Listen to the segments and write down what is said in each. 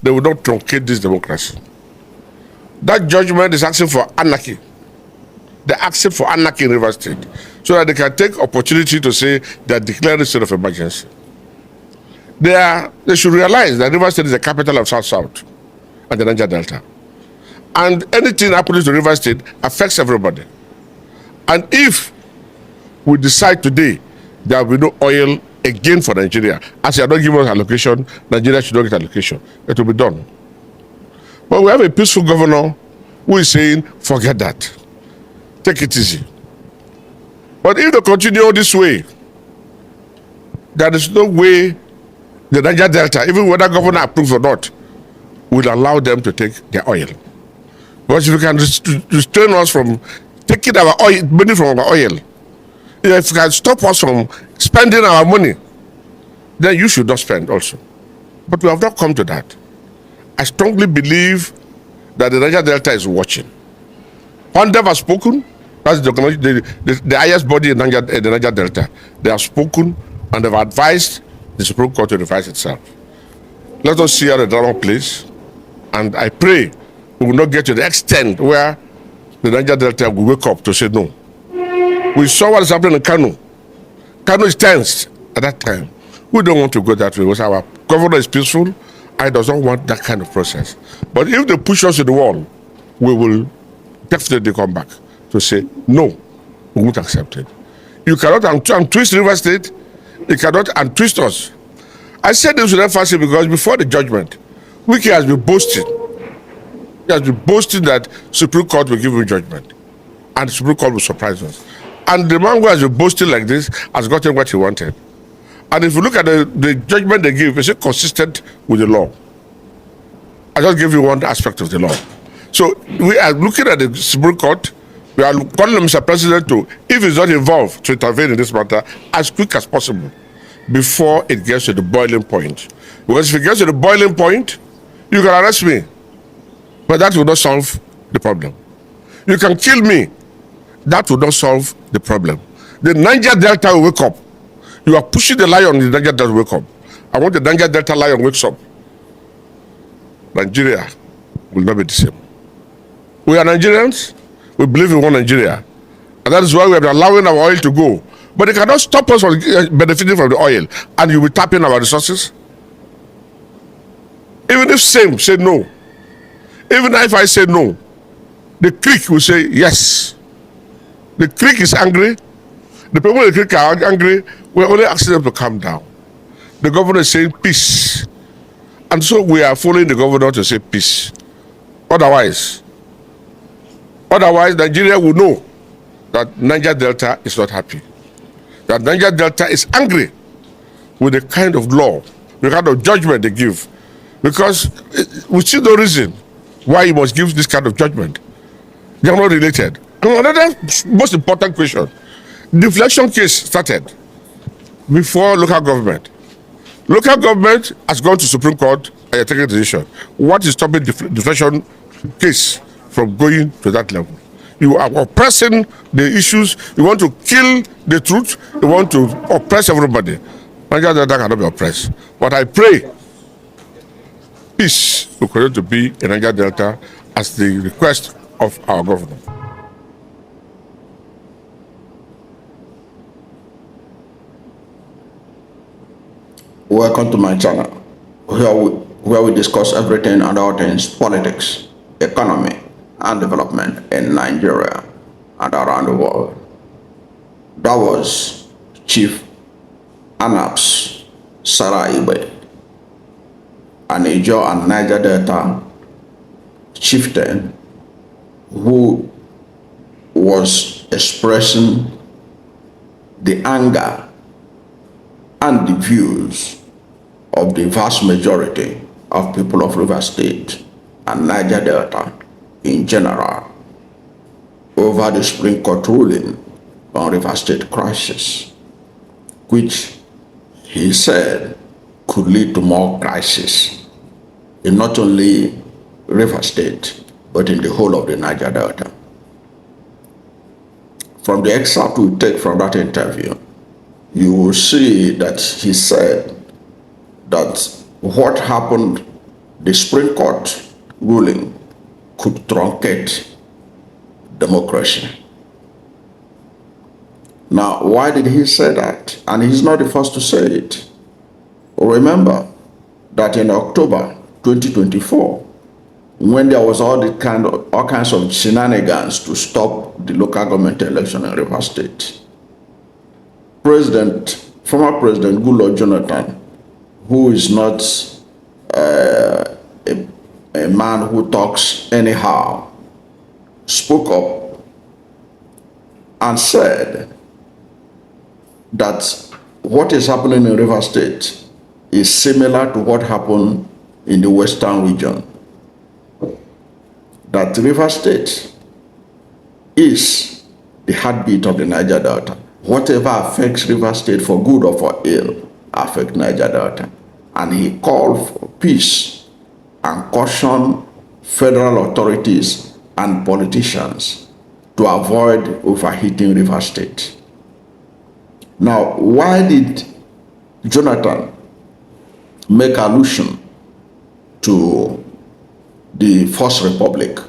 they will not truncate this democracy. That judgment is asking for anarchy. They're asking for anarchy in Rivers State so that they can take opportunity to say they're declaring a state of emergency. They should realize that Rivers State is the capital of South-South and the Niger Delta. And anything happening to Rivers State affects everybody. And if we decide today there will be no oil again for Nigeria, as they are not giving us allocation, Nigeria should not get allocation. It will be done. But we have a peaceful governor who is saying, forget that. Take it easy. But if they continue this way, there is no way the Niger Delta, even whether governor approves or not, will allow them to take their oil. Because if you can restrain us from taking our oil, money from our oil, if you can stop us from spending our money, then you should not spend also. But we have not come to that. I strongly believe that the Niger Delta is watching. PANDEF has spoken. That's the highest body in the Niger Delta. They have spoken and they've advised the Supreme Court to revise itself. Let us see how the drama plays. And I pray we will not get to the extent where the Niger Delta will wake up to say no. We saw what is happening in Kano. Kano is tensed at that time. We don't want to go that way because our governor is peaceful. I does not want that kind of process. But if they push us to the wall, we will definitely come back to say, no, we won't accept it. You cannot untwist Rivers State. You cannot untwist us. I said this with emphasis because before the judgment, Wike has been boasting. He has been boasting that Supreme Court will give him judgment. And the Supreme Court will surprise us. And the man who has been boasting like this has gotten what he wanted. And if you look at the judgment they give, it's consistent with the law. I just give you one aspect of the law. So we are looking at the Supreme Court. We are calling on Mr. President to, if he's not involved, to intervene in this matter as quick as possible before it gets to the boiling point. Because if it gets to the boiling point, you can arrest me, but that will not solve the problem. You can kill me, that will not solve the problem. The Niger Delta will wake up. You are pushing the lion, the Niger Delta will wake up. I want the Niger Delta lion wakes up. Nigeria will not be the same. We are Nigerians. We believe in one Nigeria. And that is why we are allowing our oil to go. But it cannot stop us from benefiting from the oil. And you will tap in our resources. Even if same say no. Even if I say no, the creek will say yes. The creek is angry. The people in the creek are angry. We're only asking them to calm down. The governor is saying peace. And so we are following the governor to say peace. Otherwise, Nigeria will know that Niger Delta is not happy. That Niger Delta is angry with the kind of law, the kind of judgment they give. Because we see no reason why you must give this kind of judgment. They are not related. And another most important question, deflection case started before local government. Local government has gone to Supreme Court and taken a decision. What is stopping deflection case from going to that level? You are oppressing the issues. You want to kill the truth. You want to oppress everybody. Niger Delta cannot be oppressed. But I pray peace will continue to be in Niger Delta as the request of our governor. Welcome to my channel, where we discuss everything and all things politics, economy, and development in Nigeria and around the world. That was Chief Anabs Sara-Igbe, an Ijaw and Niger Delta chieftain who was expressing the anger and the views of the vast majority of people of Rivers State and Niger Delta in general over the Supreme Court ruling on Rivers State crisis, which he said could lead to more crisis in not only Rivers State, but in the whole of the Niger Delta. From the excerpt we take from that interview, you will see that he said that what happened the Supreme Court ruling could truncate democracy. Now, why did he say that? And he's not the first to say it. Remember that in October 2024, when there was all kinds of shenanigans to stop the local government election in Rivers State, former President Goodluck Jonathan, who is not a man who talks anyhow, spoke up and said that what is happening in Rivers State is similar to what happened in the Western region. That Rivers State is the heartbeat of the Niger Delta. Whatever affects Rivers State for good or for ill affects Niger Delta. And he called for peace and cautioned federal authorities and politicians to avoid overheating Rivers State. Now, why did Jonathan make allusion to the First Republic?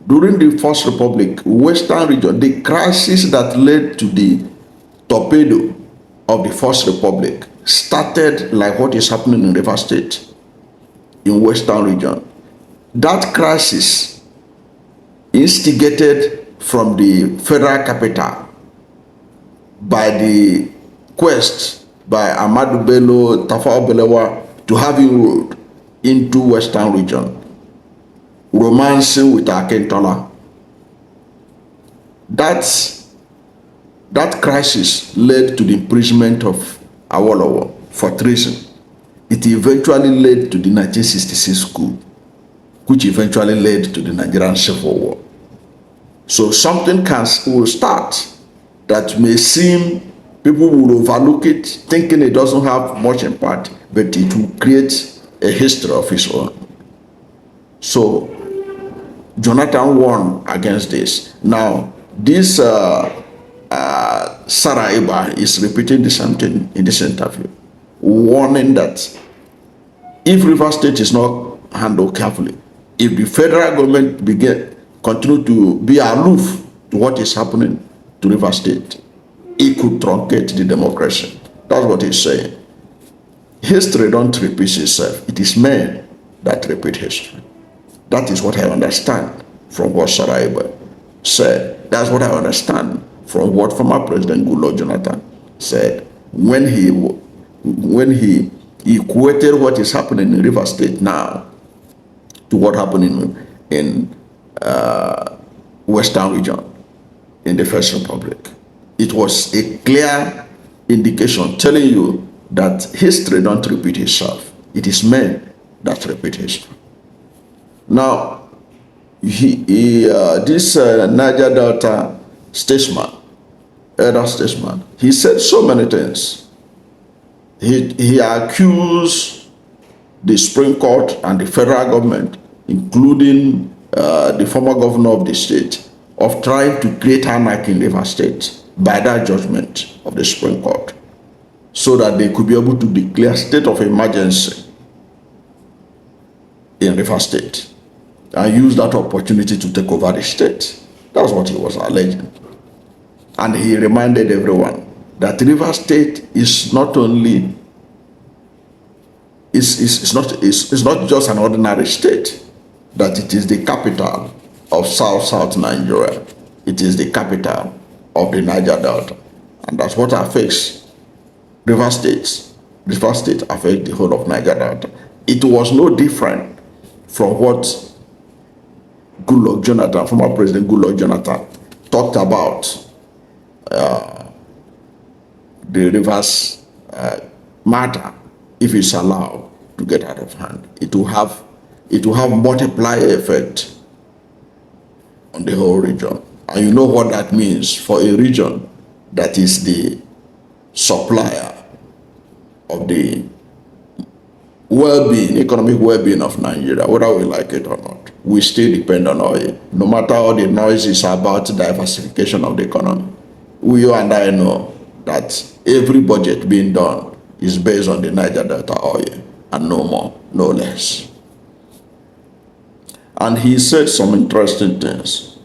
During the First Republic, Western region, the crisis that led to the torpedo of the First Republic started like what is happening in Rivers State, in Western region. That crisis instigated from the federal capital by the quest by Ahmadu Bello, Tafawa Balewa to have inroad into Western region, romancing with Akintola. That crisis led to the imprisonment of Awolowo for treason. It eventually led to the 1966 coup, which eventually led to the Nigerian Civil War. So something will start that may seem, people will overlook it, thinking it doesn't have much impact, but it will create a history of its own. So Jonathan won against this. Now, this Sara-Igbe is repeating the same thing in this interview, warning that if Rivers State is not handled carefully, if the federal government continue to be aloof to what is happening to Rivers State, it could truncate the democracy. That's what he's saying. History don't repeat itself. It is men that repeat history. That is what I understand from what Sara-Igbe said. That's what I understand from what former President Goodluck Jonathan said when he equated what is happening in Rivers State now to what happened in Western region in the First Republic. It was a clear indication telling you that history don't repeat itself. It is men that repeat history. Now, this Niger Delta statesman, elder statesman, he said so many things. He accused the Supreme Court and the federal government, including the former governor of the state, of trying to create anarchy in Rivers State by that judgment of the Supreme Court, so that they could be able to declare state of emergency in Rivers State and use that opportunity to take over the state. That's what he was alleging. And he reminded everyone that Rivers State is not only, it's not just an ordinary state, that it is the capital of South Nigeria. It is the capital of the Niger Delta. And that's what affects Rivers State. Rivers State affects the whole of Niger Delta. It was no different from what Goodluck Jonathan, former President Goodluck Jonathan, talked about the Rivers matter. If it's allowed to get out of hand, it will have multiplier effect on the whole region. And you know what that means for a region that is the supplier of the well-being, economic well-being of Nigeria, whether we like it or not. We still depend on oil. No matter all the noises about diversification of the economy, you and I know that every budget being done is based on the Niger Delta oil. and no more, no less. And he said some interesting things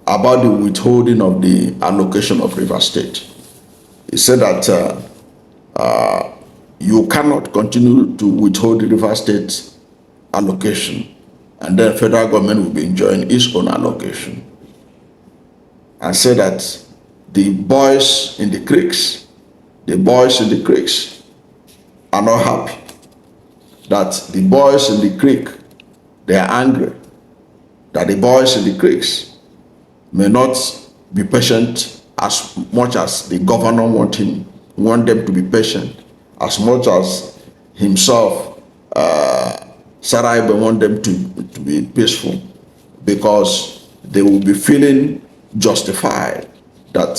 about the withholding of the allocation of River State. He said that you cannot continue to withhold the River State allocation, and then federal government will be enjoying its own allocation. And said that the boys in the creeks are not happy. That the boys in the creek, they are angry. That the boys in the creeks may not be patient as much as the governor want them to be patient, as much as himself, Sara-Igbe want them to be peaceful, because they will be feeling justified that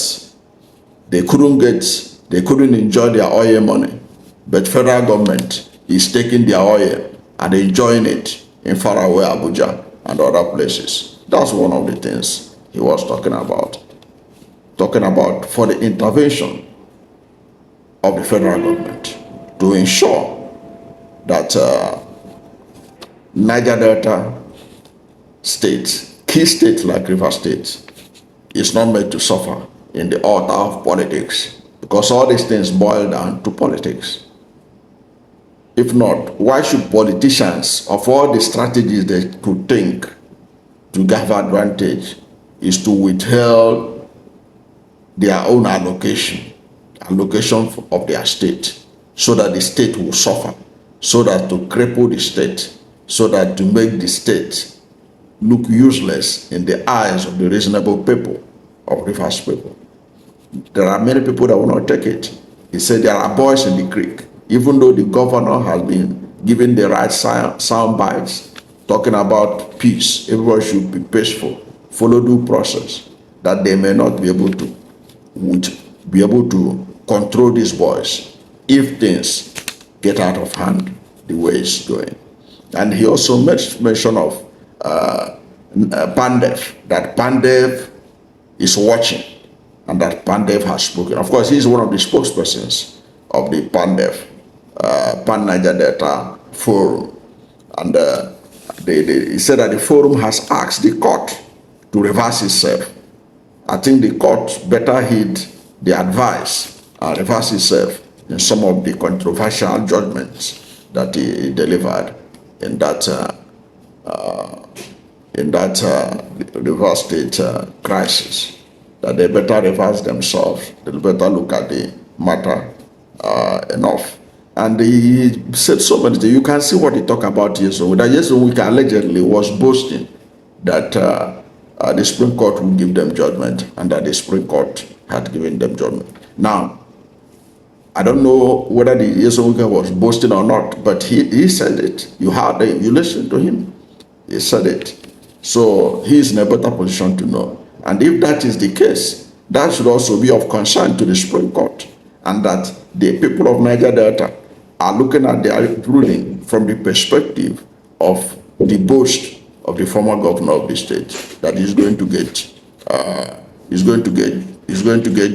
they couldn't enjoy their oil money, but federal government is taking their oil and enjoying it in faraway Abuja and other places. That's one of the things he was talking about for the intervention of the federal government to ensure that Niger Delta states, key states like River State, is not made to suffer in the altar of politics, because all these things boil down to politics. If not, why should politicians, of all the strategies they could think to gather advantage, is to withhold their own allocation of their state, so that the state will suffer, so that to cripple the state, so that to make the state look useless in the eyes of the reasonable people of Rivers people. There are many people that will not take it. He said there are boys in the creek. Even though the governor has been given the right sound bites, talking about peace, everyone should be peaceful, follow due process, that they may not be able to control these boys if things get out of hand the way it's going. And he also made mention of PANDEF, that PANDEF is watching, and that PANDEF has spoken. Of course, he's one of the spokespersons of the PANDEF, Pan Niger Delta Forum. And he said that the forum has asked the court to reverse itself. I think the court better heed the advice and reverse itself in some of the controversial judgments that he delivered in that River State crisis. That they better reverse themselves. They better look at the matter enough. And he said so many things. You can see what he talked about yesterday. That Nyesom Wike allegedly was boasting that the Supreme Court would give them judgment, and that the Supreme Court had given them judgment. Now, I don't know whether the Nyesom Wike was boasting or not, but he said it. You heard it, you listened to him. He said it. So he is in a better position to know. And if that is the case, that should also be of concern to the Supreme Court, and that the people of Niger Delta are looking at their ruling from the perspective of the boast of the former governor of the state, that he's going to get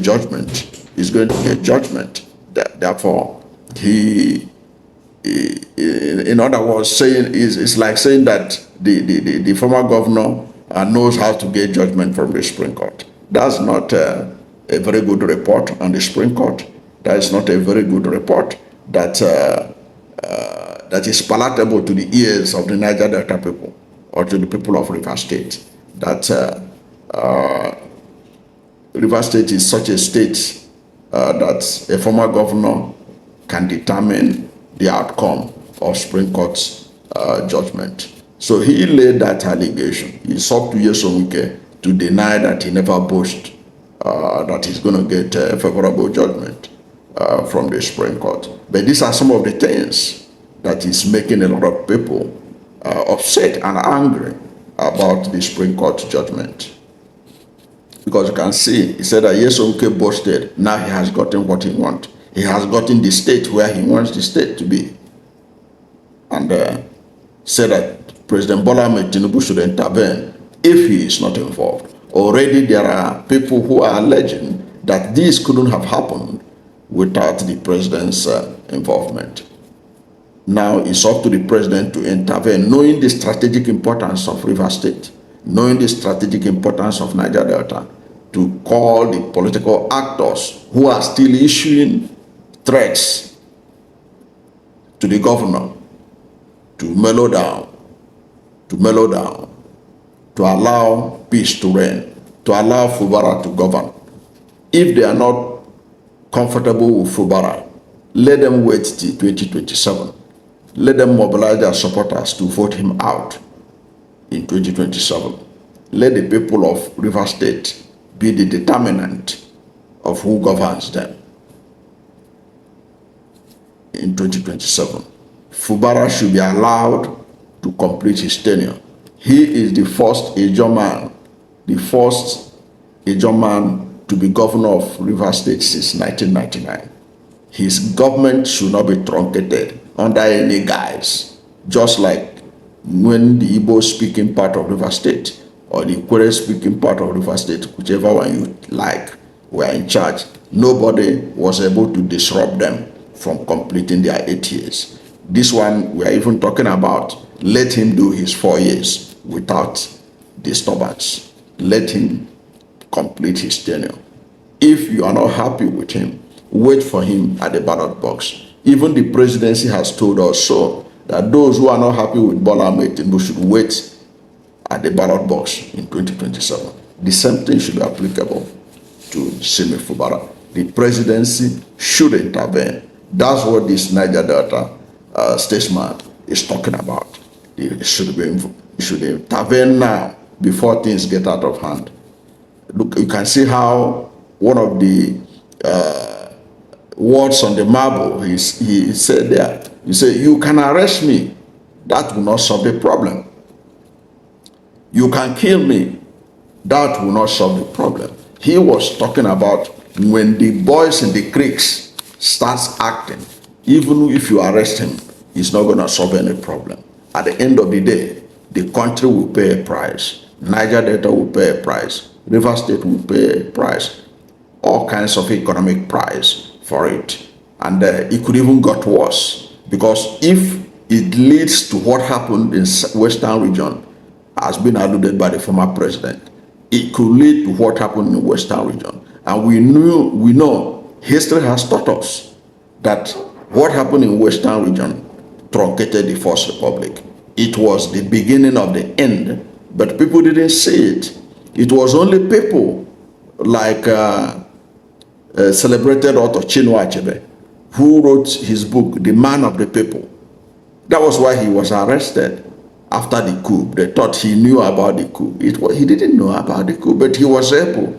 judgment. He's going to get judgment. Therefore, he in other words, saying is like saying that the former governor knows how to get judgment from the Supreme Court. That's not a very good report on the Supreme Court. That is not a very good report that that is palatable to the ears of the Niger Delta people or to the people of River State. That River State is such a state that a former governor can determine the outcome of Supreme Court's judgment. So he laid that allegation. It's up to Nyesom Wike to deny that he never boasted that he's going to get a favorable judgment from the Supreme Court. But these are some of the things that is making a lot of people upset and angry about the Supreme Court judgment. Because you can see, he said that Nyesom Wike boasted, now he has gotten what he wants. He has gotten the state where he wants the state to be. And said that President Bola Ahmed Tinubu should intervene if he is not involved. Already there are people who are alleging that this couldn't have happened without the president's involvement. Now it's up to the president to intervene, knowing the strategic importance of River State, knowing the strategic importance of Niger Delta, to call the political actors who are still issuing threats to the governor to mellow down, to allow peace to reign, to allow Fubara to govern. If they are not comfortable with Fubara, let them wait till 2027. Let them mobilize their supporters to vote him out in 2027. Let the people of River State be the determinant of who governs them in 2027. Fubara should be allowed to complete his tenure. He is the first Ijaw man to be governor of River State since 1999. His government should not be truncated under any guise, just like when the Igbo speaking part of River State or the Kwere speaking part of River State, whichever one you like, were in charge. Nobody was able to disrupt them from completing their 8 years. This one we are even talking about, let him do his 4 years without disturbance. Let him complete his tenure. If you are not happy with him, wait for him at the ballot box. Even the presidency has told us so, that those who are not happy with Bola Ahmed Tinubu should wait at the ballot box in 2027. The same thing should be applicable to Simi Fubara. The presidency should intervene. That's what this Niger Delta statesman is talking about. It should intervene now before things get out of hand. Look, you can see how one of the words on the marble, he said there, he said, you can arrest me, that will not solve the problem. You can kill me, that will not solve the problem. He was talking about when the boys in the creeks starts acting, even if you arrest him, it's not going to solve any problem. At the end of the day, the country will pay a price. Niger Delta will pay a price. River State will pay a price. All kinds of economic price for it. And it could even get worse. Because if it leads to what happened in Western region, has been alluded by the former president, it could lead to what happened in the Western region. And we know history has taught us that what happened in Western region truncated the First Republic. It was the beginning of the end, but people didn't see it. It was only people like celebrated author Chinua Achebe, who wrote his book, The Man of the People. That was why he was arrested after the coup. They thought he knew about the coup. He didn't know about the coup, but he was able,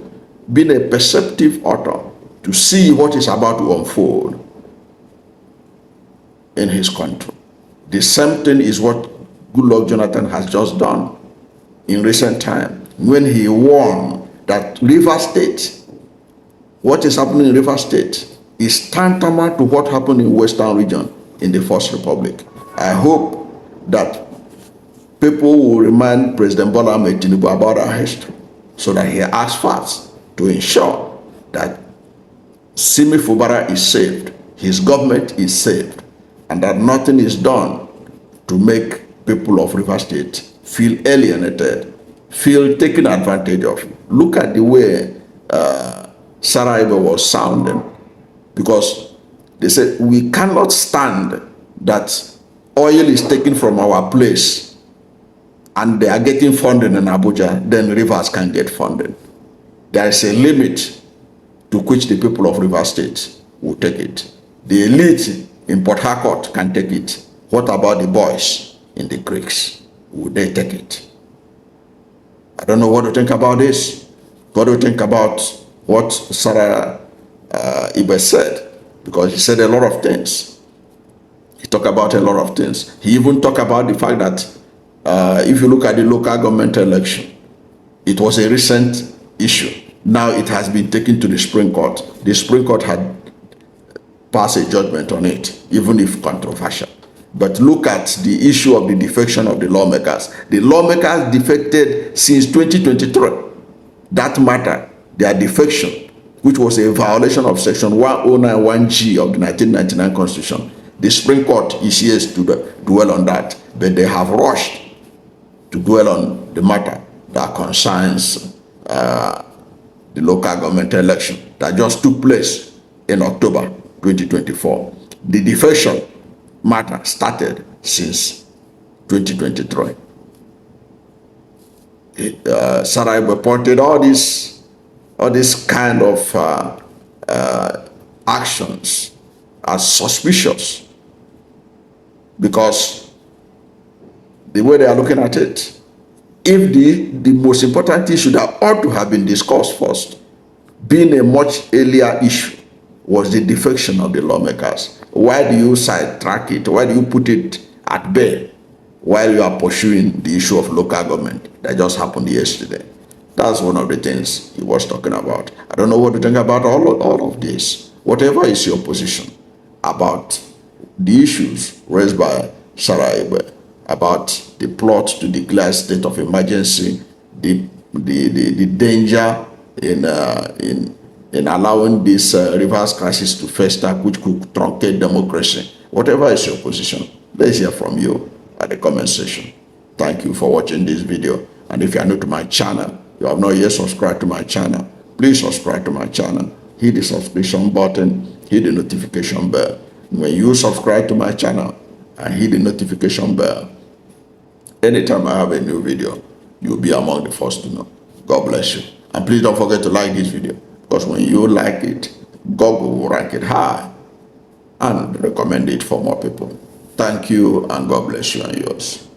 being a perceptive author, to see what is about to unfold in his country. The same thing is what Goodluck Jonathan has just done in recent time, when he warned that River State, what is happening in River State is tantamount to what happened in Western region in the First Republic. I hope that people will remind President Bola Ahmed Tinubu about our history, so that he acts fast to ensure that Simi Fubara is saved, his government is saved, and that nothing is done to make people of River State feel alienated, feel taken advantage of. Look at the way Sara-Igbe was sounding, because they said we cannot stand that oil is taken from our place and they are getting funding in Abuja, then rivers can get funding. There is a limit to which the people of River State will take it. The elite in Port Harcourt can take it. What about the boys in the creeks? Would they take it? I don't know what to think about this. What do you think about what Sara-Igbe said? Because he said a lot of things. He talked about a lot of things. He even talked about the fact that if you look at the local government election, it was a recent issue. Now it has been taken to the Supreme Court. The Supreme Court had passed a judgment on it, even if controversial. But look at the issue of the defection of the lawmakers. The lawmakers defected since 2023. That matter, their defection, which was a violation of Section 1091G of the 1999 Constitution, The Supreme Court is here to dwell on that, but they have rushed to dwell on the matter that concerns the local government election that just took place in October 2024. The defection matter started since 2023. Sara-Igbe pointed all this kind of actions as suspicious because the way they are looking at it, if the most important issue that ought to have been discussed first, being a much earlier issue, was the defection of the lawmakers. Why do you sidetrack it? Why do you put it at bay while you are pursuing the issue of local government that just happened yesterday? That's one of the things he was talking about. I don't know what to think about all of this. Whatever is your position about the issues raised by Sara-Igbe, about the plot to declare state of emergency, the danger in allowing this reverse crisis to fester, which could truncate democracy. Whatever is your position, let's hear from you at the comment section. Thank you for watching this video. And if you are new to my channel, you have not yet subscribed to my channel, please subscribe to my channel. Hit the subscription button, hit the notification bell. When you subscribe to my channel and hit the notification bell, anytime I have a new video, you'll be among the first to know. God bless you. And please don't forget to like this video, because when you like it, Google will rank it high and recommend it for more people. Thank you, and God bless you and yours.